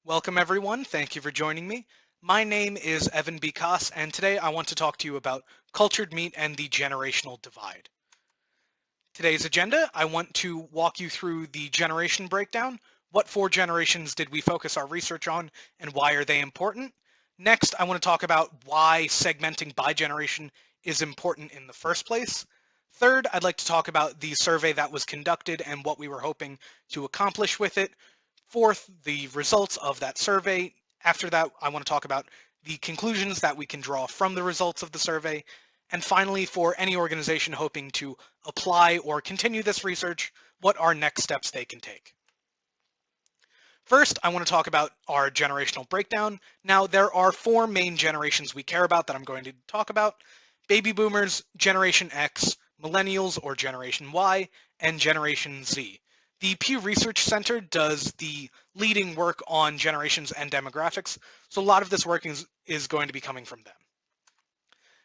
Welcome everyone, thank you for joining me. My name is Evan Bikas, and today I want to talk to you about cultured meat and the generational divide. Today's agenda, I want to walk you through the generation breakdown. What four generations did we focus our research on, and why are they important? Next, I want to talk about why segmenting by generation is important in the first place. Third, I'd like to talk about the survey that was conducted and what we were hoping to accomplish with it. Fourth, the results of that survey. After that, I want to talk about the conclusions that we can draw from the results of the survey. And finally, for any organization hoping to apply or continue this research, what are next steps they can take. First, I want to talk about our generational breakdown. Now, there are four main generations we care about that I'm going to talk about: baby boomers, Generation X, Millennials or Generation Y, and Generation Z. The Pew Research Center does the leading work on generations and demographics, so a lot of this work is going to be coming from them.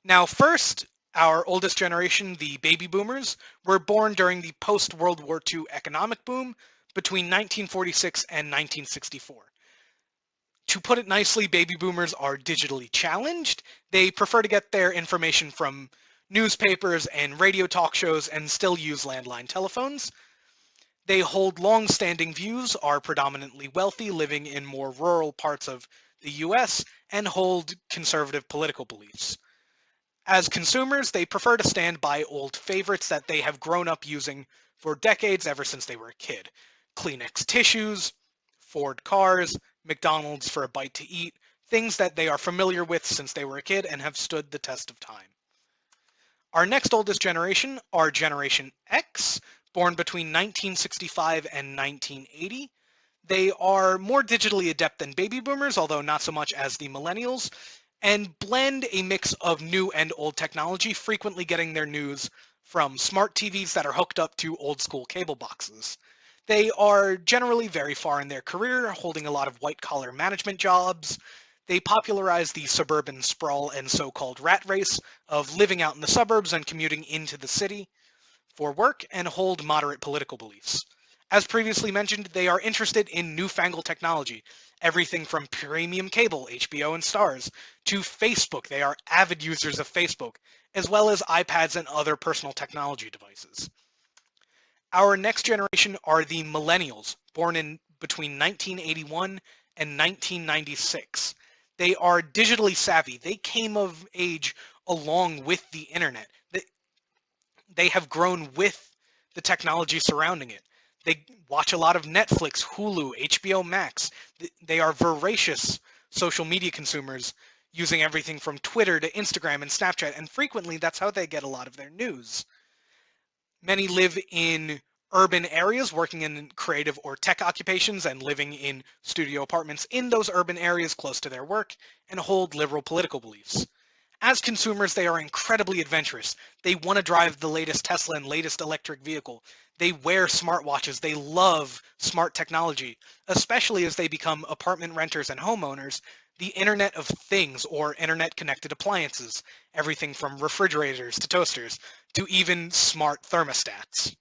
Now, first, our oldest generation, the baby boomers, were born during the post-World War II economic boom between 1946 and 1964. To put it nicely, baby boomers are digitally challenged. They prefer to get their information from newspapers and radio talk shows and still use landline telephones. They hold long-standing views, are predominantly wealthy, living in more rural parts of the US, and hold conservative political beliefs. As consumers, they prefer to stand by old favorites that they have grown up using for decades ever since they were a kid. Kleenex tissues, Ford cars, McDonald's for a bite to eat, things that they are familiar with since they were a kid and have stood the test of time. Our next oldest generation are Generation X, born between 1965 and 1980. They are more digitally adept than baby boomers, although not so much as the millennials, and blend a mix of new and old technology, frequently getting their news from smart TVs that are hooked up to old school cable boxes. They are generally very far in their career, holding a lot of white-collar management jobs. They popularize the suburban sprawl and so-called rat race of living out in the suburbs and commuting into the city for work, and hold moderate political beliefs. As previously mentioned, they are interested in newfangled technology, everything from premium cable, HBO and Stars, to Facebook. They are avid users of Facebook, as well as iPads and other personal technology devices. Our next generation are the millennials, born in between 1981 and 1996. They are digitally savvy. They came of age along with the internet. They have grown with the technology surrounding it. They watch a lot of Netflix, Hulu, HBO Max. They are voracious social media consumers, using everything from Twitter to Instagram and Snapchat, and frequently that's how they get a lot of their news. Many live in urban areas, working in creative or tech occupations and living in studio apartments in those urban areas close to their work, and hold liberal political beliefs. As consumers, they are incredibly adventurous. They want to drive the latest Tesla and latest electric vehicle. They wear smartwatches. They love smart technology, especially as they become apartment renters and homeowners. The Internet of Things, or internet-connected appliances, everything from refrigerators to toasters, to even smart thermostats.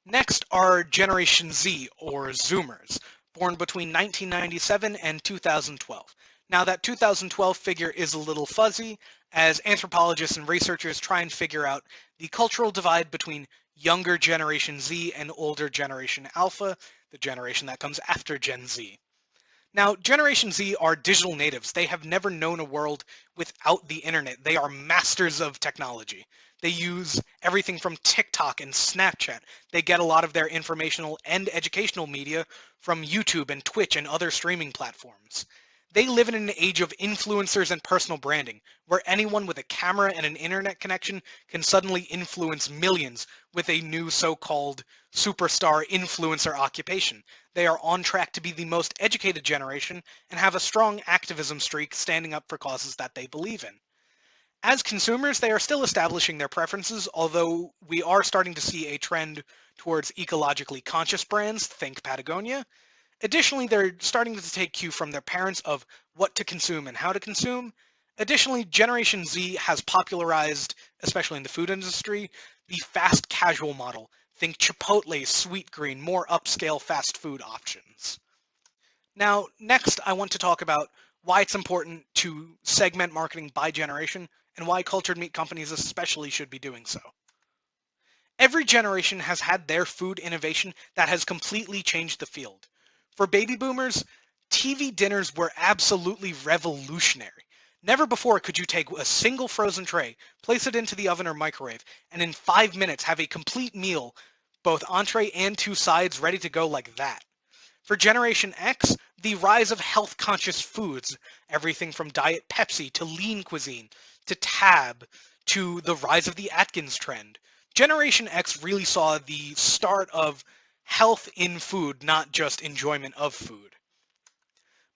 Next are Generation Z, or Zoomers, born between 1997 and 2012. Now, that 2012 figure is a little fuzzy, as anthropologists and researchers try and figure out the cultural divide between younger Generation Z and older Generation Alpha, the generation that comes after Gen Z. Now, Generation Z are digital natives. They have never known a world without the internet. They are masters of technology. They use everything from TikTok and Snapchat. They get a lot of their informational and educational media from YouTube and Twitch and other streaming platforms. They live in an age of influencers and personal branding, where anyone with a camera and an internet connection can suddenly influence millions with a new so-called superstar influencer occupation. They are on track to be the most educated generation and have a strong activism streak, standing up for causes that they believe in. As consumers, they are still establishing their preferences, although we are starting to see a trend towards ecologically conscious brands, think Patagonia. Additionally, they're starting to take cue from their parents of what to consume and how to consume. Additionally, Generation Z has popularized, especially in the food industry, the fast casual model. Think Chipotle, Sweetgreen, more upscale fast food options. Now, next, I want to talk about why it's important to segment marketing by generation and why cultured meat companies especially should be doing so. Every generation has had their food innovation that has completely changed the field. For baby boomers, TV dinners were absolutely revolutionary. Never before could you take a single frozen tray, place it into the oven or microwave, and in 5 minutes have a complete meal, both entree and two sides ready to go like that. For Generation X, the rise of health-conscious foods, everything from Diet Pepsi to lean cuisine to Tab to the rise of the Atkins trend. Generation X really saw the start of health in food, not just enjoyment of food.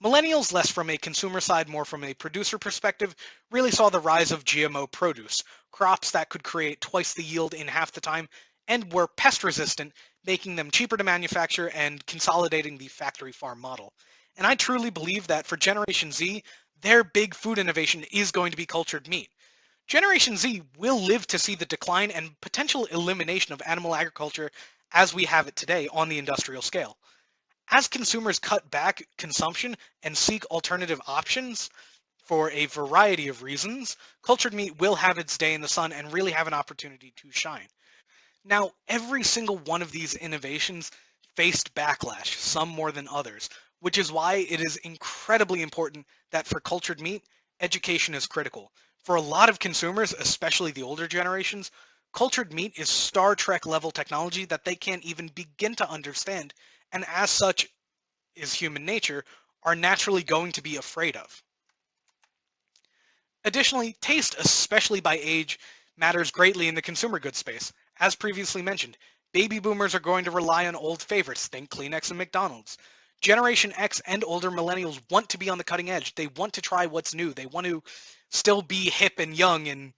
Millennials, less from a consumer side, more from a producer perspective, really saw the rise of GMO produce, crops that could create twice the yield in half the time and were pest resistant, making them cheaper to manufacture and consolidating the factory farm model. And I truly believe that for Generation Z, their big food innovation is going to be cultured meat. Generation Z will live to see the decline and potential elimination of animal agriculture as we have it today on the industrial scale. As consumers cut back consumption and seek alternative options for a variety of reasons, cultured meat will have its day in the sun and really have an opportunity to shine. Now, every single one of these innovations faced backlash, some more than others, which is why it is incredibly important that for cultured meat, education is critical. For a lot of consumers, especially the older generations, cultured meat is Star Trek level technology that they can't even begin to understand, and as such is human nature, are naturally going to be afraid of. Additionally, taste, especially by age, matters greatly in the consumer goods space. As previously mentioned, baby boomers are going to rely on old favorites, think Kleenex and McDonald's. Generation X and older millennials want to be on the cutting edge. They want to try what's new. They want to still be hip and young and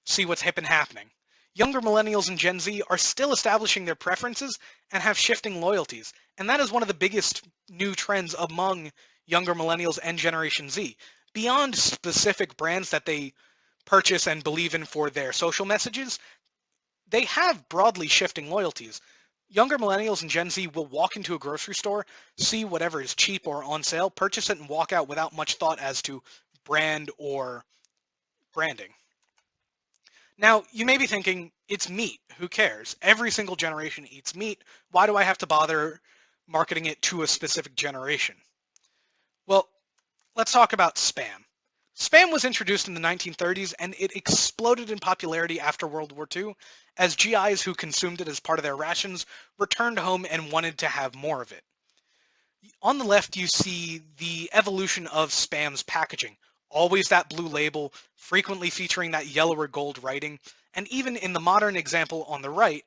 see what's hip and happening. Younger millennials and Gen Z are still establishing their preferences and have shifting loyalties. And that is one of the biggest new trends among younger millennials and Generation Z. Beyond specific brands that they purchase and believe in for their social messages, they have broadly shifting loyalties. Younger millennials and Gen Z will walk into a grocery store, see whatever is cheap or on sale, purchase it, and walk out without much thought as to brand or branding. Now, you may be thinking, it's meat. Who cares? Every single generation eats meat. Why do I have to bother marketing it to a specific generation? Well, let's talk about Spam. Spam was introduced in the 1930s and it exploded in popularity after World War II as GIs who consumed it as part of their rations returned home and wanted to have more of it. On the left, you see the evolution of Spam's packaging. Always that blue label, frequently featuring that yellow or gold writing, and even in the modern example on the right,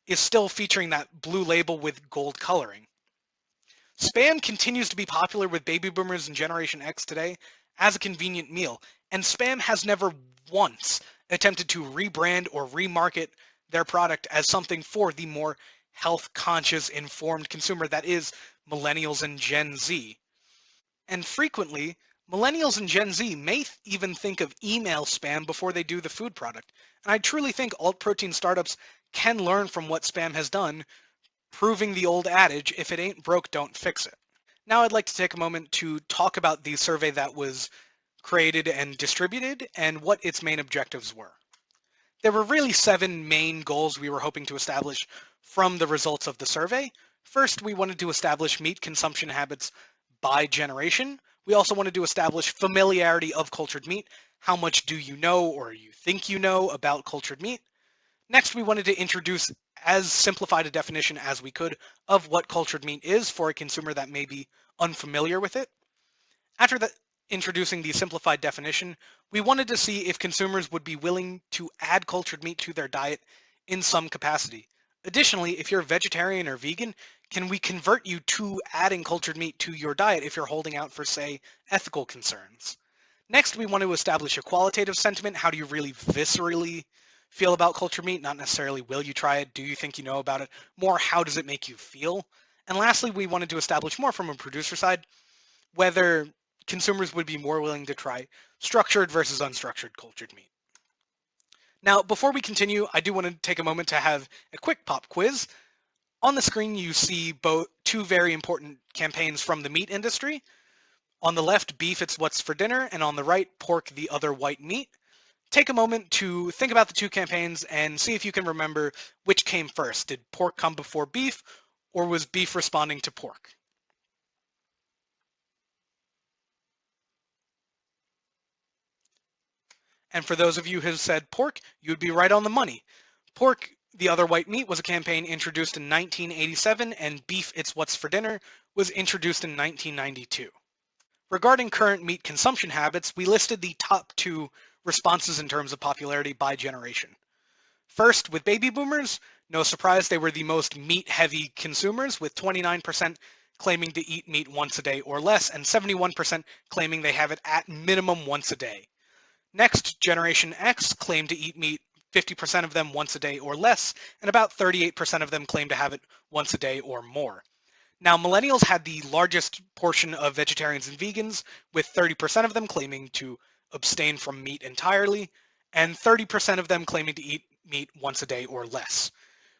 is still featuring that blue label with gold coloring. Spam continues to be popular with baby boomers and Generation X today as a convenient meal, and Spam has never once attempted to rebrand or remarket their product as something for the more health-conscious, informed consumer that is millennials and Gen Z. And frequently, millennials and Gen Z may even think of email spam before they do the food product. And I truly think alt-protein startups can learn from what Spam has done, proving the old adage, if it ain't broke, don't fix it. Now I'd like to take a moment to talk about the survey that was created and distributed and what its main objectives were. There were really 7 main goals we were hoping to establish from the results of the survey. First, we wanted to establish meat consumption habits by generation. We also wanted to establish familiarity of cultured meat. How much do you know or you think you know about cultured meat? Next, we wanted to introduce as simplified a definition as we could of what cultured meat is for a consumer that may be unfamiliar with it. After that, introducing the simplified definition, we wanted to see if consumers would be willing to add cultured meat to their diet in some capacity. Additionally, if you're a vegetarian or vegan, can we convert you to adding cultured meat to your diet if you're holding out for, say, ethical concerns? Next, we want to establish a qualitative sentiment. How do you really viscerally feel about cultured meat? Not necessarily will you try it, do you think you know about it, more how does it make you feel? And lastly, we wanted to establish more from a producer side, whether consumers would be more willing to try structured versus unstructured cultured meat. Now, before we continue, I do want to take a moment to have a quick pop quiz. On the screen, you see two very important campaigns from the meat industry. On the left, beef, it's what's for dinner, and on the right, pork, the other white meat. Take a moment to think about the two campaigns and see if you can remember which came first. Did pork come before beef, or was beef responding to pork? And for those of you who said pork, you'd be right on the money. Pork, the other white meat, was a campaign introduced in 1987, and beef, it's what's for dinner, was introduced in 1992. Regarding current meat consumption habits, we listed the top two responses in terms of popularity by generation. First, with baby boomers, no surprise they were the most meat-heavy consumers, with 29% claiming to eat meat once a day or less, and 71% claiming they have it at minimum once a day. Next, Generation X claimed to eat meat 50% of them once a day or less, and about 38% of them claim to have it once a day or more. Now, Millennials had the largest portion of vegetarians and vegans, with 30% of them claiming to abstain from meat entirely, and 30% of them claiming to eat meat once a day or less.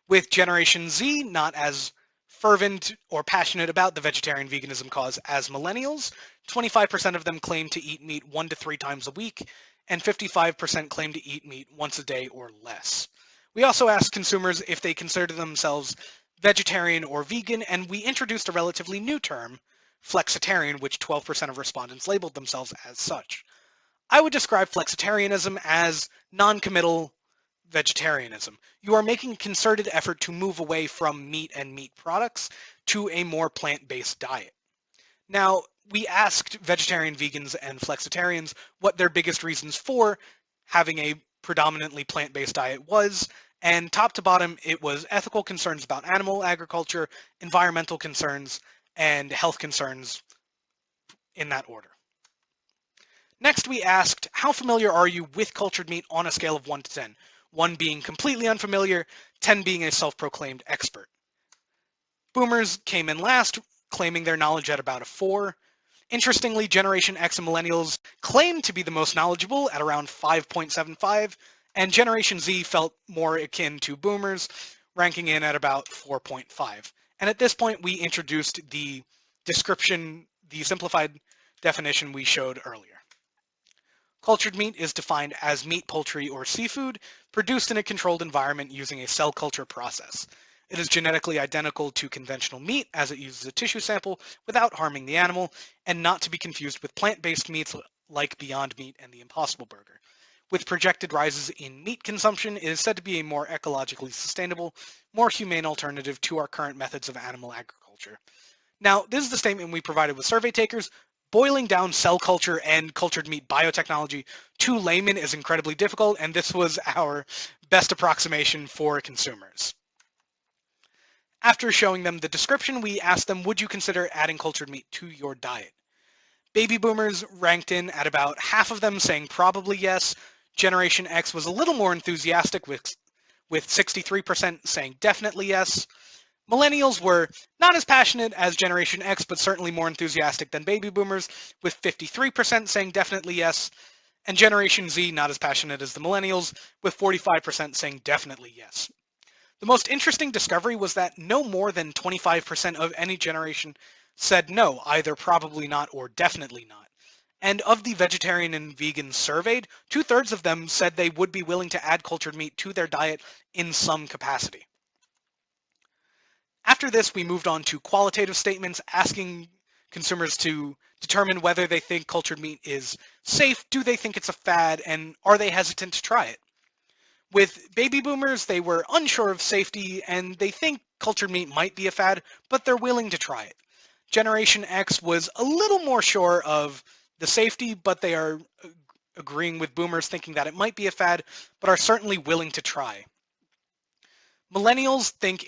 With Generation Z not as fervent or passionate about the vegetarian veganism cause as Millennials, 25% of them claim to eat meat 1 to 3 times a week, and 55% claim to eat meat once a day or less. We also asked consumers if they consider themselves vegetarian or vegan, and we introduced a relatively new term, flexitarian, which 12% of respondents labeled themselves as such. I would describe flexitarianism as non-committal vegetarianism. You are making a concerted effort to move away from meat and meat products to a more plant-based diet. Now, we asked vegetarian, vegans, and flexitarians what their biggest reasons for having a predominantly plant-based diet was, and top to bottom, it was ethical concerns about animal agriculture, environmental concerns, and health concerns in that order. Next, we asked, how familiar are you with cultured meat on a scale of 1 to 10? 1 being completely unfamiliar, 10 being a self-proclaimed expert. Boomers came in last, claiming their knowledge at about a 4. Interestingly, Generation X and Millennials claimed to be the most knowledgeable at around 5.75, and Generation Z felt more akin to Boomers, ranking in at about 4.5. And at this point, we introduced the description, the simplified definition we showed earlier. Cultured meat is defined as meat, poultry, or seafood produced in a controlled environment using a cell culture process. It is genetically identical to conventional meat as it uses a tissue sample without harming the animal, and not to be confused with plant-based meats like Beyond Meat and the Impossible Burger. With projected rises in meat consumption, it is said to be a more ecologically sustainable, more humane alternative to our current methods of animal agriculture. Now, this is the statement we provided with survey takers. Boiling down cell culture and cultured meat biotechnology to laymen is incredibly difficult, and this was our best approximation for consumers. After showing them the description, we asked them, would you consider adding cultured meat to your diet? Baby boomers ranked in at about half of them saying probably yes. Generation X was a little more enthusiastic with 63% saying definitely yes. Millennials were not as passionate as Generation X, but certainly more enthusiastic than baby boomers, with 53% saying definitely yes, and Generation Z not as passionate as the millennials, with 45% saying definitely yes. The most interesting discovery was that no more than 25% of any generation said no, either probably not or definitely not. And of the vegetarian and vegan surveyed, 2/3 of them said they would be willing to add cultured meat to their diet in some capacity. After this, we moved on to qualitative statements, asking consumers to determine whether they think cultured meat is safe, do they think it's a fad, and are they hesitant to try it? With baby boomers, they were unsure of safety, and they think cultured meat might be a fad, but they're willing to try it. Generation X was a little more sure of the safety, but they are agreeing with boomers thinking that it might be a fad, but are certainly willing to try. Millennials think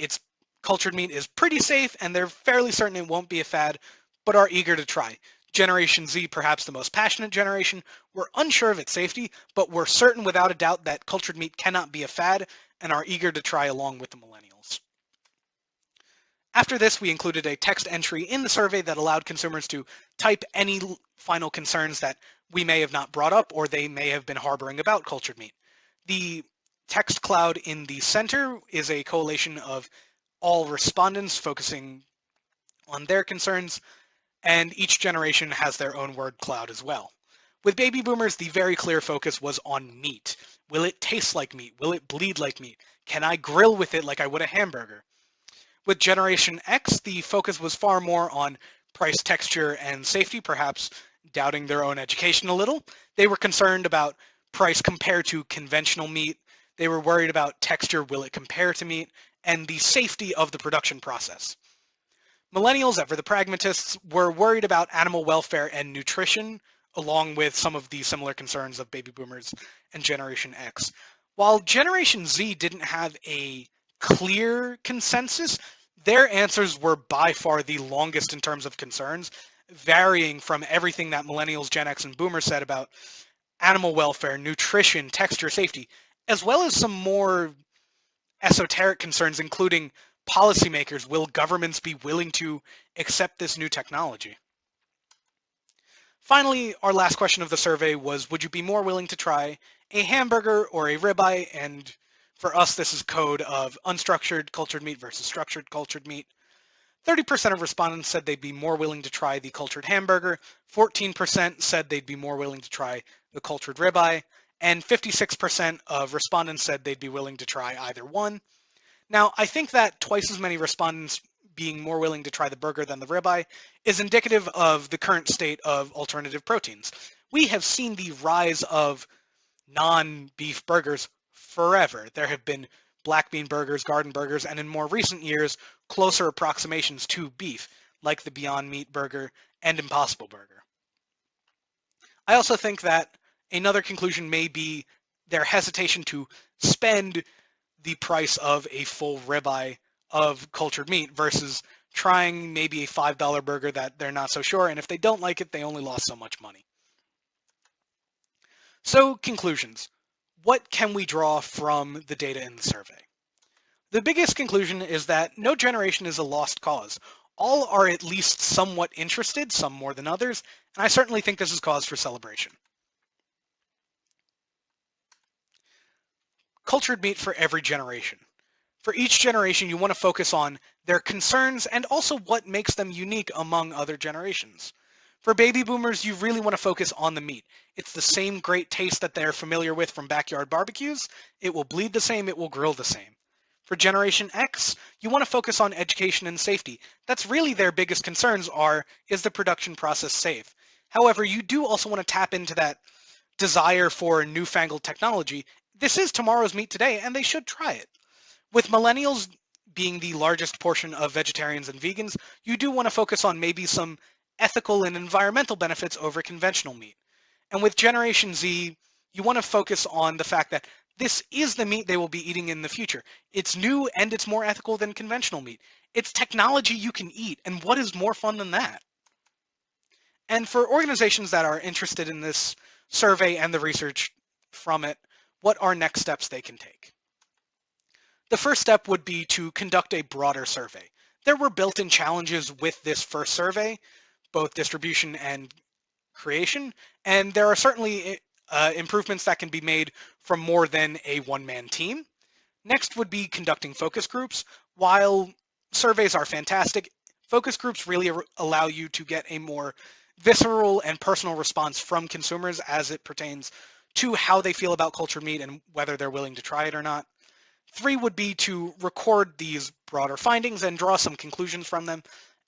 cultured meat is pretty safe, and they're fairly certain it won't be a fad, but are eager to try. Generation Z, perhaps the most passionate generation, were unsure of its safety, but were certain without a doubt that cultured meat cannot be a fad, and are eager to try along with the millennials. After this, we included a text entry in the survey that allowed consumers to type any final concerns that we may have not brought up or they may have been harboring about cultured meat. The text cloud in the center is a collation of all respondents focusing on their concerns, and each generation has their own word cloud as well. With baby boomers, the very clear focus was on meat. Will it taste like meat? Will it bleed like meat? Can I grill with it like I would a hamburger? With Generation X, the focus was far more on price, texture, and safety, perhaps doubting their own education a little. They were concerned about price compared to conventional meat. They were worried about texture, will it compare to meat, and the safety of the production process. Millennials, ever the pragmatists, were worried about animal welfare and nutrition, along with some of the similar concerns of baby boomers and Generation X. While Generation Z didn't have a clear consensus, their answers were by far the longest in terms of concerns, varying from everything that Millennials, Gen X, and Boomers said about animal welfare, nutrition, texture, safety, as well as some more esoteric concerns, including policymakers. Will governments be willing to accept this new technology? Finally, our last question of the survey was, would you be more willing to try a hamburger or a ribeye? And for us, this is code of unstructured cultured meat versus structured cultured meat. 30% of respondents said they'd be more willing to try the cultured hamburger, 14% said they'd be more willing to try the cultured ribeye, and 56% of respondents said they'd be willing to try either one. Now, I think that twice as many respondents being more willing to try the burger than the ribeye is indicative of the current state of alternative proteins. We have seen the rise of non-beef burgers forever. There have been black bean burgers, garden burgers, and in more recent years, closer approximations to beef, like the Beyond Meat burger and Impossible Burger. I also think that another conclusion may be their hesitation to spend the price of a full ribeye of cultured meat versus trying maybe a $5 burger that they're not so sure, and if they don't like it, they only lost so much money. So, conclusions. What can we draw from the data in the survey? The biggest conclusion is that no generation is a lost cause. All are at least somewhat interested, some more than others, and I certainly think this is cause for celebration. Cultured meat for every generation. For each generation, you want to focus on their concerns and also what makes them unique among other generations. For baby boomers, you really want to focus on the meat. It's the same great taste that they're familiar with from backyard barbecues. It will bleed the same, it will grill the same. For Generation X, you want to focus on education and safety. That's really their biggest concerns are, is the production process safe? However, you do also want to tap into that desire for newfangled technology. This is tomorrow's meat today, and they should try it. With millennials being the largest portion of vegetarians and vegans, you do want to focus on maybe some ethical and environmental benefits over conventional meat. And with Generation Z, you want to focus on the fact that this is the meat they will be eating in the future. It's new and it's more ethical than conventional meat. It's technology you can eat, and what is more fun than that? And for organizations that are interested in this survey and the research from it, what are next steps they can take? The first step would be to conduct a broader survey. There were built-in challenges with this first survey, both distribution and creation, and there are certainly improvements that can be made from more than a one-man team. Next would be conducting focus groups. While surveys are fantastic, focus groups really allow you to get a more visceral and personal response from consumers as it pertains to how they feel about cultured meat and whether they're willing to try it or not. 3 would be to record these broader findings and draw some conclusions from them.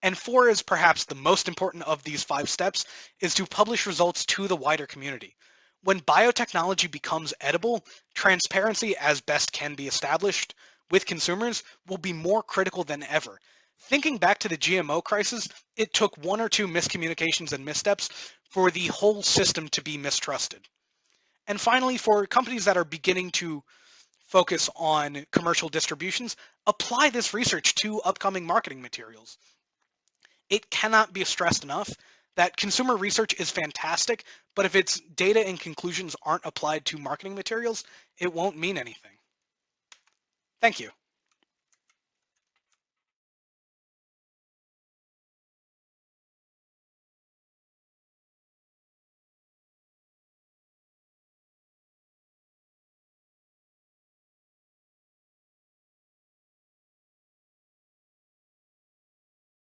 And 4 is perhaps the most important of these 5 steps, is to publish results to the wider community. When biotechnology becomes edible, transparency as best can be established with consumers will be more critical than ever. Thinking back to the GMO crisis, it took 1 or 2 miscommunications and missteps for the whole system to be mistrusted. And finally, for companies that are beginning to focus on commercial distributions, apply this research to upcoming marketing materials. It cannot be stressed enough that consumer research is fantastic, but if its data and conclusions aren't applied to marketing materials, it won't mean anything. Thank you.